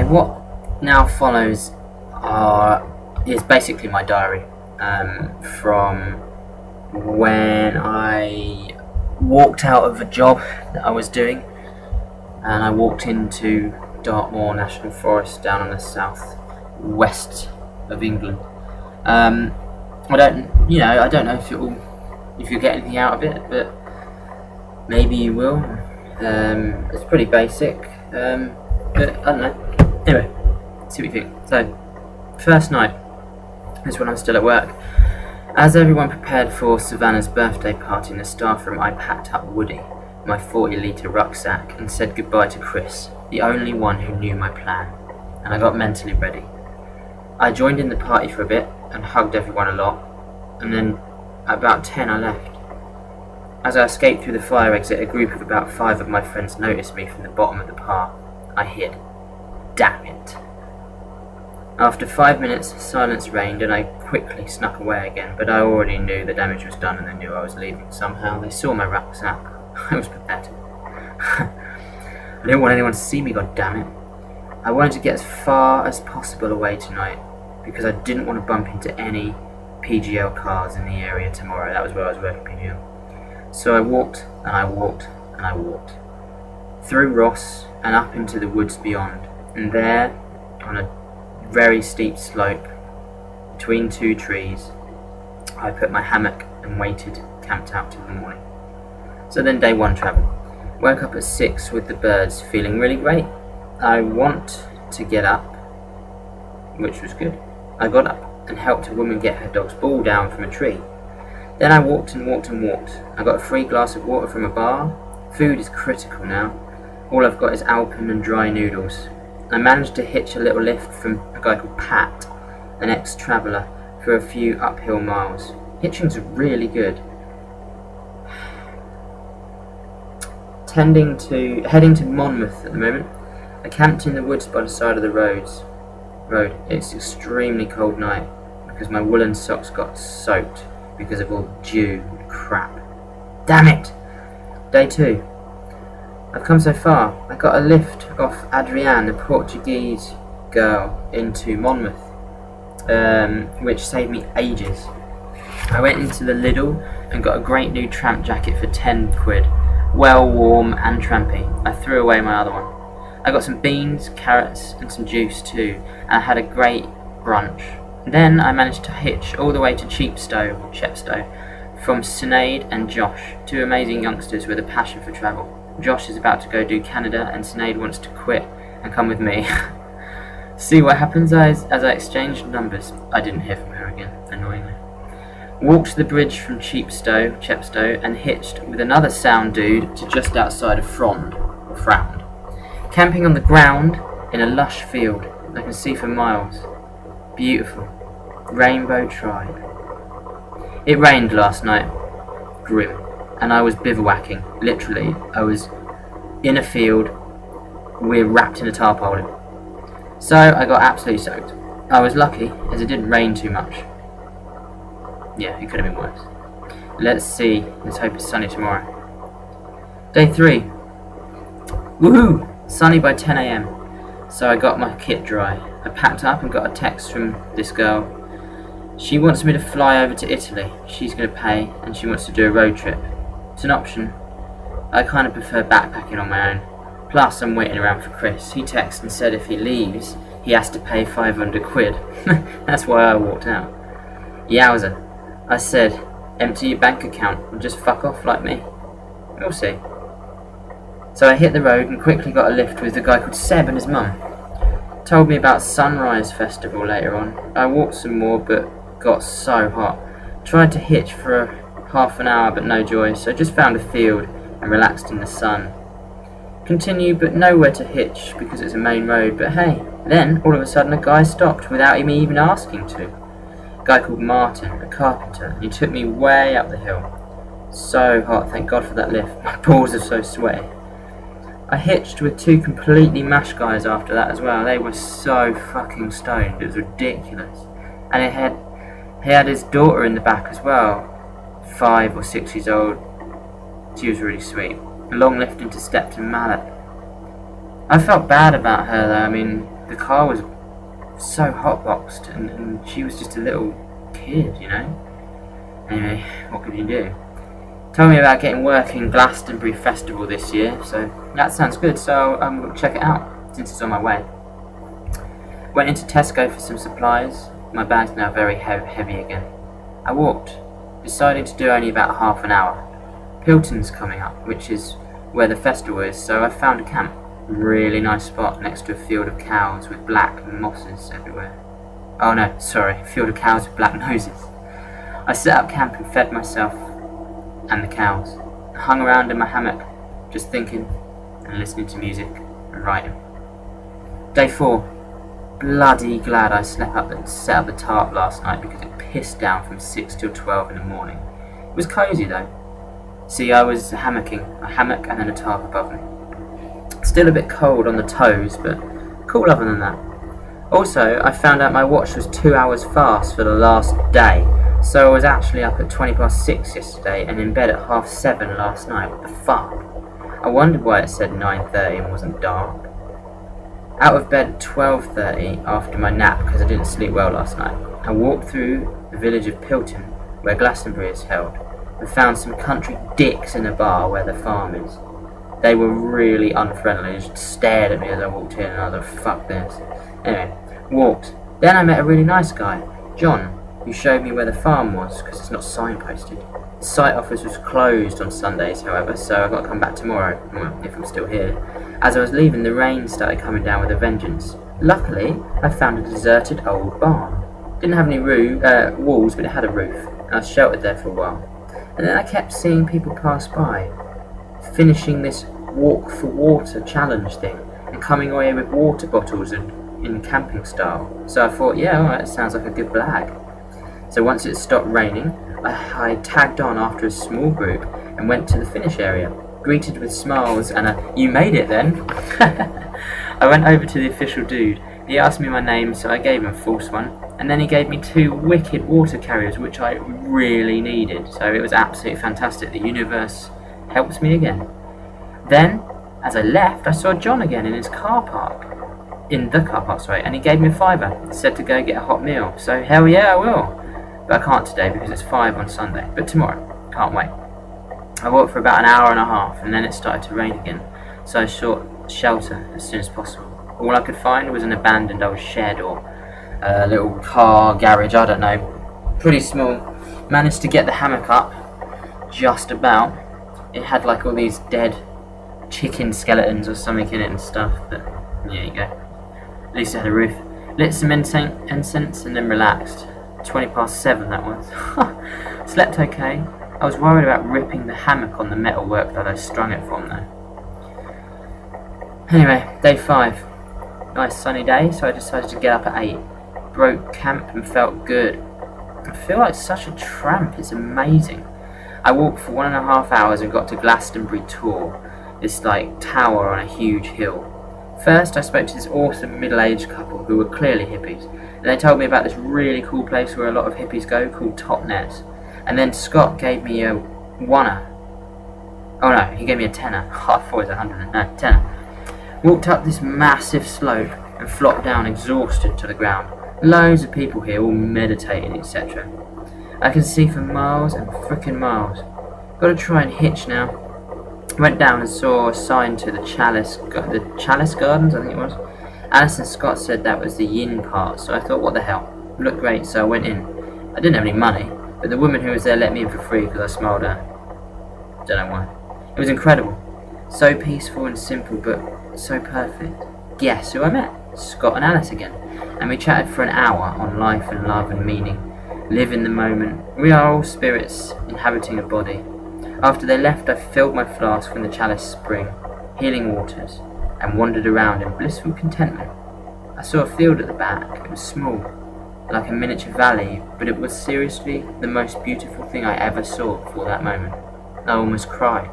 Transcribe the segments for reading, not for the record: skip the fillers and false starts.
Okay, what now follows is basically my diary from when I walked out of a job that I was doing, and I walked into Dartmoore National Forest down on the south west of England. I don't know if you'll get anything out of it, but maybe you will. It's pretty basic, but I don't know. Anyway, see what you think. So, first night is when I'm still at work. As everyone prepared for Savannah's birthday party in the staff room, I packed up Woody, my 40-litre rucksack, and said goodbye to Chris, the only one who knew my plan, and I got mentally ready. I joined in the party for a bit and hugged everyone a lot, and then at about 10 I left. As I escaped through the fire exit, a group of about 5 of my friends noticed me from the bottom of the path. I hid. Damn it. After 5 minutes, silence reigned and I quickly snuck away again, but I already knew the damage was done and they knew I was leaving. Somehow they saw my rucksack. I was pathetic. I didn't want anyone to see me, goddammit. I wanted to get as far as possible away tonight, because I didn't want to bump into any PGL cars in the area tomorrow. That was where I was working, PGL. So I walked, and I walked, and I walked. Through Ross, and up into the woods beyond. And there, on a very steep slope, between 2 trees, I put my hammock and waited, camped out till the morning. So then day 1 travel. Woke up at 6 with the birds, feeling really great. I want to get up, which was good. I got up and helped a woman get her dog's ball down from a tree. Then I walked and walked and walked. I got a free glass of water from a bar. Food is critical now. All I've got is Alpen and dry noodles. I managed to hitch a little lift from a guy called Pat, an ex-traveller, for a few uphill miles. Hitching's really good. Heading to Monmouth at the moment. I camped in the woods by the side of the road. It's an extremely cold night because my woolen socks got soaked because of all the dew and crap. Damn it! Day 2. I've come so far. I got a lift off Adrienne, a Portuguese girl, into Monmouth, which saved me ages. I went into the Lidl and got a great new tramp jacket for 10 quid. Well warm and trampy. I threw away my other one. I got some beans, carrots and some juice too, and I had a great brunch. Then I managed to hitch all the way to Chepstow, from Sinead and Josh, 2 amazing youngsters with a passion for travel. Josh is about to go do Canada and Sinead wants to quit and come with me. See what happens as I exchanged numbers. I didn't hear from her again, annoyingly. Walked the bridge from Chepstow, and hitched with another sound dude to just outside of Fround. Camping on the ground in a lush field I can see for miles. Beautiful. Rainbow Tribe. It rained last night. Grim. And I was bivouacking. Literally, I was in a field. We're wrapped in a tarpaulin. So I got absolutely soaked. I was lucky as it didn't rain too much. Yeah, it could have been worse. Let's see. Let's hope it's sunny tomorrow. Day 3. Woohoo! Sunny by 10 AM. So I got my kit dry. I packed up and got a text from this girl. She wants me to fly over to Italy. She's going to pay and she wants to do a road trip. It's an option. I kind of prefer backpacking on my own. Plus I'm waiting around for Chris. He texted and said if he leaves, he has to pay 500 quid. That's why I walked out. Yowza. I said, empty your bank account and just fuck off like me. We'll see. So I hit the road and quickly got a lift with a guy called Seb and his mum. Told me about Sunrise Festival later on. I walked some more but got so hot. Tried to hitch for half an hour but no joy, so just found a field and relaxed in the sun. Continued but nowhere to hitch because it's a main road, but hey, then all of a sudden a guy stopped without me even asking to. A guy called Martin, a carpenter, and he took me way up the hill. So hot, thank God for that lift. My balls are so sweaty. I hitched with 2 completely mashed guys after that as well. They were so fucking stoned, it was ridiculous. And he had his daughter in the back as well, 5 or 6 years old. She was really sweet. A long lift into Stepton Mallet. I felt bad about her though. I mean, the car was so hotboxed, and she was just a little kid, you know? Anyway, what could you do? Told me about getting work in Glastonbury Festival this year, so that sounds good, so I'm going to check it out, since it's on my way. Went into Tesco for some supplies. My bag's now very heavy again. I walked, deciding to do only about half an hour. Pilton's coming up, which is where the festival is, so I found a camp. Really nice spot next to a field of cows with black mosses everywhere. Oh no, sorry, a field of cows with black noses. I set up camp and fed myself and the cows. I hung around in my hammock, just thinking and listening to music and writing. Day 4. Bloody glad I set up the tarp last night because it pissed down from 6 till 12 in the morning. It was cosy though. See, I was hammocking, a hammock and then a tarp above me. Still a bit cold on the toes, but cool other than that. Also, I found out my watch was 2 hours fast for the last day, so I was actually up at 6:20 yesterday and in bed at 7:30 last night. What the fuck? I wondered why it said 9:30 and wasn't dark. Out of bed at 12:30 after my nap because I didn't sleep well last night. I walked through the village of Pilton, where Glastonbury is held, and found some country dicks in a bar where the farm is. They were really unfriendly, they just stared at me as I walked in and I was like, fuck this. Anyway, walked. Then I met a really nice guy, John, who showed me where the farm was, because it's not signposted. The site office was closed on Sundays, however, so I've got to come back tomorrow, well, if I'm still here. As I was leaving, the rain started coming down with a vengeance. Luckily, I found a deserted old barn. Didn't have any walls, but it had a roof, and I was sheltered there for a while. And then I kept seeing people pass by, finishing this walk for water challenge thing, and coming away with water bottles in camping style. So I thought, yeah, alright, it sounds like a good blag. So once it stopped raining, I tagged on after a small group and went to the finish area, greeted with smiles and a "you made it then." I went over to the official dude. He asked me my name, so I gave him a false one, and then he gave me 2 wicked water carriers, which I really needed. So it was absolutely fantastic. The universe helps me again. Then, as I left, I saw John again in the car park, and he gave me a £5. Said to go get a hot meal. So hell yeah, I will. But I can't today because it's 5 on Sunday. But tomorrow, can't wait. I walked for about an hour and a half, and then it started to rain again. So I sought shelter as soon as possible. All I could find was an abandoned old shed or a little car garage, I don't know. Pretty small. Managed to get the hammock up, just about. It had like all these dead chicken skeletons or something in it and stuff, but there you go. At least it had a roof. Lit some incense and then relaxed. 7:20 that was. Slept okay. I was worried about ripping the hammock on the metalwork that I strung it from though. Anyway, day 5. Nice sunny day, so I decided to get up at 8. Broke camp and felt good. I feel like such a tramp, it's amazing. I walked for 1.5 hours and got to Glastonbury Tor, this like tower on a huge hill. First I spoke to this awesome middle-aged couple who were clearly hippies, and they told me about this really cool place where a lot of hippies go called Top Nets. And then Scott gave me a oneer. Oh no, he gave me a tenner. Oh, I thought it was 100. No, tenner. Walked up this massive slope and flopped down exhausted to the ground. Loads of people here all meditating, etc. I can see for miles and frickin' miles. Gotta try and hitch now. Went down and saw a sign to the Chalice Gardens, I think it was. Alice and Scott said that was the yin part, so I thought, what the hell? It looked great, so I went in. I didn't have any money, but the woman who was there let me in for free because I smiled at her. Don't know why. It was incredible. So peaceful and simple, but so perfect. Guess who I met? Scott and Alice again. And we chatted for an hour on life and love and meaning. Live in the moment. We are all spirits inhabiting a body. After they left, I filled my flask from the Chalice Spring, healing waters, and wandered around in blissful contentment. I saw a field at the back. It was small, like a miniature valley, but it was seriously the most beautiful thing I ever saw for that moment. I almost cried.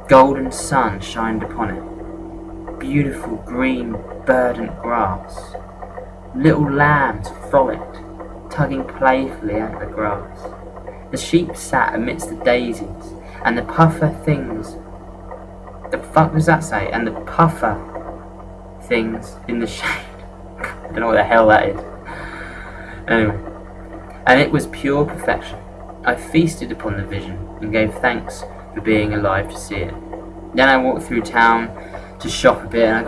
Golden sun shined upon it. Beautiful green verdant grass. Little lambs frolicked, tugging playfully at the grass. The sheep sat amidst the daisies, and the puffer things The fuck does that say? And the puffer things in the shade. I don't know what the hell that is. Anyway, and it was pure perfection. I feasted upon the vision and gave thanks for being alive to see it. Then I walked through town to shop a bit, and I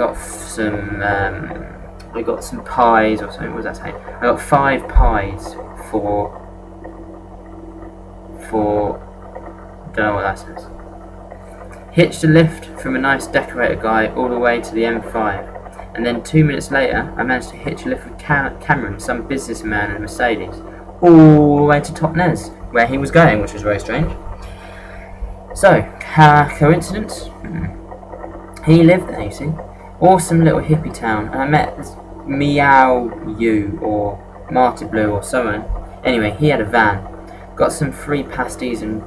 got some pies or something. What does that say? I got 5 pies for don't know what that says. Hitched a lift from a nice decorator guy all the way to the M5, and then 2 minutes later I managed to hitch a lift with Cameron, some businessman in a Mercedes, all the way to Totnes, where he was going, which was very strange. So, coincidence? He lived there, you see. Awesome little hippie town, and I met this Meow You or Marty Blue or someone. Anyway, he had a van. Got some free pasties and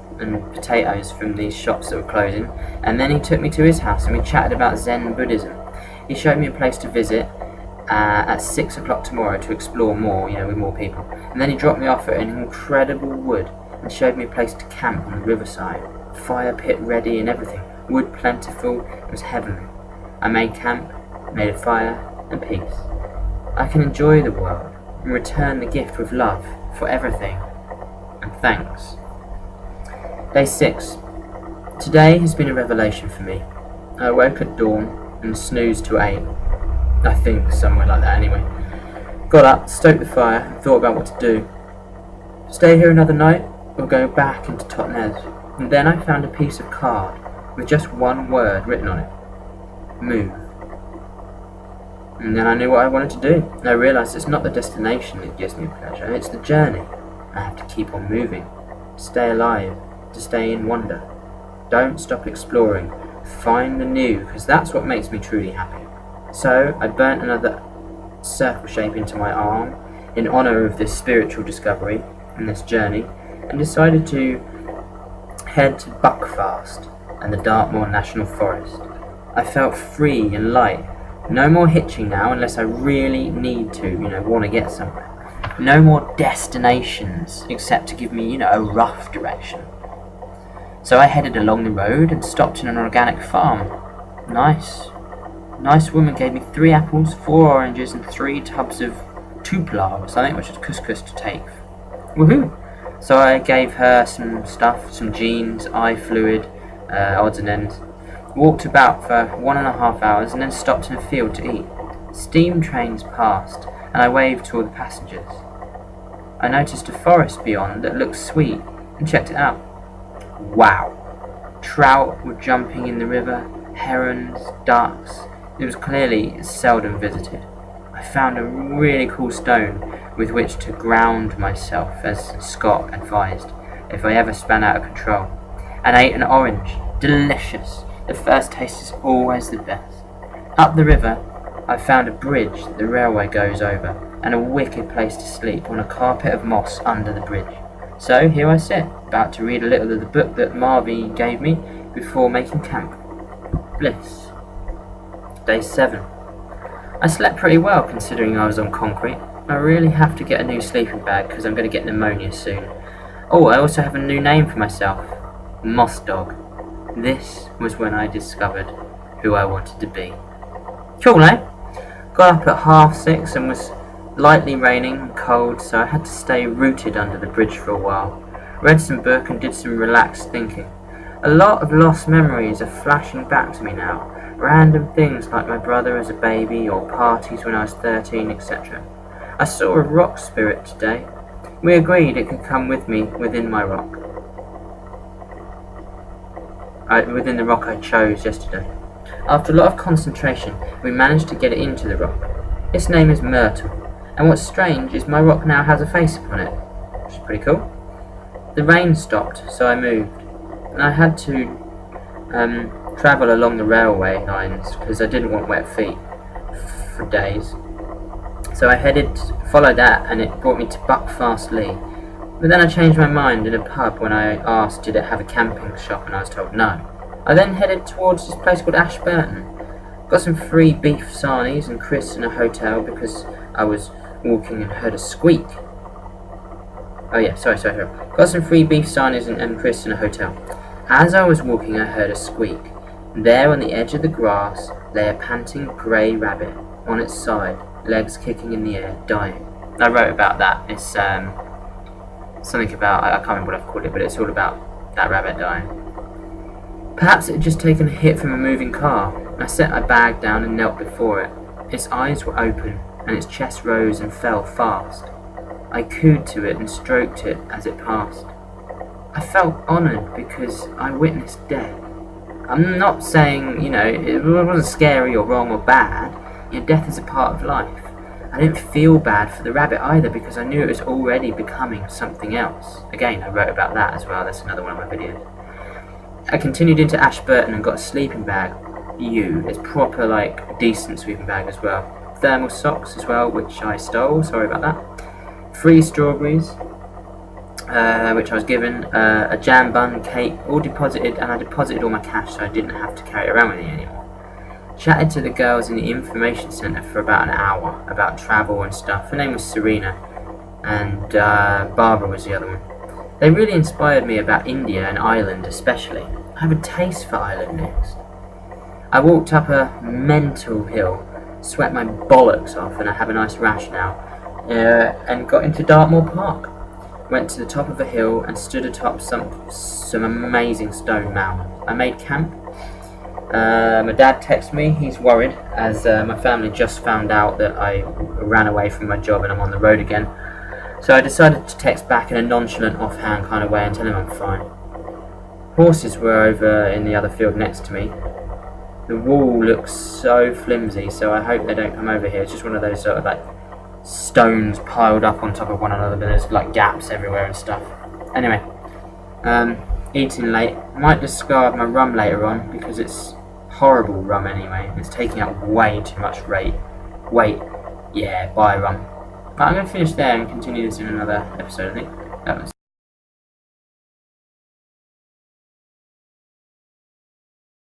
potatoes from these shops that were closing, and then he took me to his house and we chatted about Zen Buddhism. He showed me a place to visit at 6 o'clock tomorrow to explore more, with more people. And then he dropped me off at an incredible wood and showed me a place to camp on the riverside. Fire pit ready and everything. Wood plentiful. It was heavenly. I made camp, made a fire and peace. I can enjoy the world and return the gift with love for everything and thanks. Day 6. Today has been a revelation for me. I woke at dawn and snoozed to 8. I think somewhere like that anyway. Got up, stoked the fire, and thought about what to do. Stay here another night or go back into Totnes. And then I found a piece of card with just one word written on it. Move. And then I knew what I wanted to do. And I realised it's not the destination that gives me pleasure, it's the journey. I have to keep on moving, to stay alive, to stay in wonder. Don't stop exploring. Find the new, because that's what makes me truly happy. So I burnt another circle shape into my arm in honour of this spiritual discovery and this journey, and decided to head to Buckfast and the Dartmoore National Forest. I felt free and light. No more hitching now unless I really need to, want to get somewhere. No more destinations except to give me, a rough direction. So I headed along the road and stopped in an organic farm. Nice woman gave me 3 apples, 4 oranges and 3 tubs of tupla or something, which is couscous to take. Woohoo! So I gave her some stuff, some jeans, eye fluid, odds and ends. Walked about for 1.5 hours and then stopped in a field to eat. Steam trains passed and I waved to all the passengers. I noticed a forest beyond that looked sweet and checked it out. Wow! Trout were jumping in the river, herons, ducks. It was clearly seldom visited. I found a really cool stone with which to ground myself, as Scott advised, if I ever span out of control, and ate an orange. Delicious. The first taste is always the best. Up the river, I found a bridge that the railway goes over, and a wicked place to sleep on a carpet of moss under the bridge. So here I sit, about to read a little of the book that Marvy gave me before making camp. Bliss. Day 7. I slept pretty well considering I was on concrete. I really have to get a new sleeping bag because I'm going to get pneumonia soon. Oh, I also have a new name for myself. Moss Dog. This was when I discovered who I wanted to be. Cool, eh? Got up at 6:30 and was lightly raining and cold, so I had to stay rooted under the bridge for a while. Read some book and did some relaxed thinking. A lot of lost memories are flashing back to me now. Random things like my brother as a baby or parties when I was 13, etc. I saw a rock spirit today. We agreed it could come with me within my rock. Within the rock I chose yesterday. After a lot of concentration, we managed to get it into the rock. Its name is Myrtle, and what's strange is my rock now has a face upon it, which is pretty cool. The rain stopped, so I moved, and I had to travel along the railway lines because I didn't want wet feet for days. So I followed that, and it brought me to Buckfast Lee. But then I changed my mind in a pub when I asked did it have a camping shop, and I was told no. I then headed towards this place called Ashburton. Got some free beef sarnies and crisps in a hotel because I was walking and heard a squeak. Oh yeah, sorry. Got some free beef sarnies and crisps in a hotel. As I was walking I heard a squeak. There on the edge of the grass lay a panting grey rabbit on its side, legs kicking in the air, dying. I wrote about that. It's something about, I can't remember what I've called it, but it's all about that rabbit dying. Perhaps it had just taken a hit from a moving car. I set my bag down and knelt before it. Its eyes were open, and its chest rose and fell fast. I cooed to it and stroked it as it passed. I felt honoured because I witnessed death. I'm not saying, it wasn't scary or wrong or bad. Death is a part of life. I didn't feel bad for the rabbit either because I knew it was already becoming something else. Again, I wrote about that as well. That's another one of my videos. I continued into Ashburton and got a sleeping bag. It's proper, decent sleeping bag as well. Thermal socks as well, which I stole. Sorry about that. 3 strawberries, which I was given. A jam bun, cake, all deposited, and I deposited all my cash so I didn't have to carry it around with me anymore. Chatted to the girls in the information centre for about an hour about travel and stuff. Her name was Serena, and Barbara was the other one. They really inspired me about India and Ireland especially. I have a taste for Ireland next. I walked up a mental hill, sweat my bollocks off, and I have a nice rash now, and got into Dartmoore Park. Went to the top of a hill and stood atop some amazing stone mounds. I made camp. My dad texted me. He's worried as my family just found out that I ran away from my job and I'm on the road again. So I decided to text back in a nonchalant, offhand kind of way and tell him I'm fine. Horses were over in the other field next to me. The wall looks so flimsy, so I hope they don't come over here. It's just one of those sort of stones piled up on top of one another, but there's gaps everywhere and stuff. Anyway, eating late. Might discard my rum later on because it's horrible rum anyway. It's taking up way too much weight. Yeah, buy rum. But I'm going to finish there and continue this in another episode, I think. That was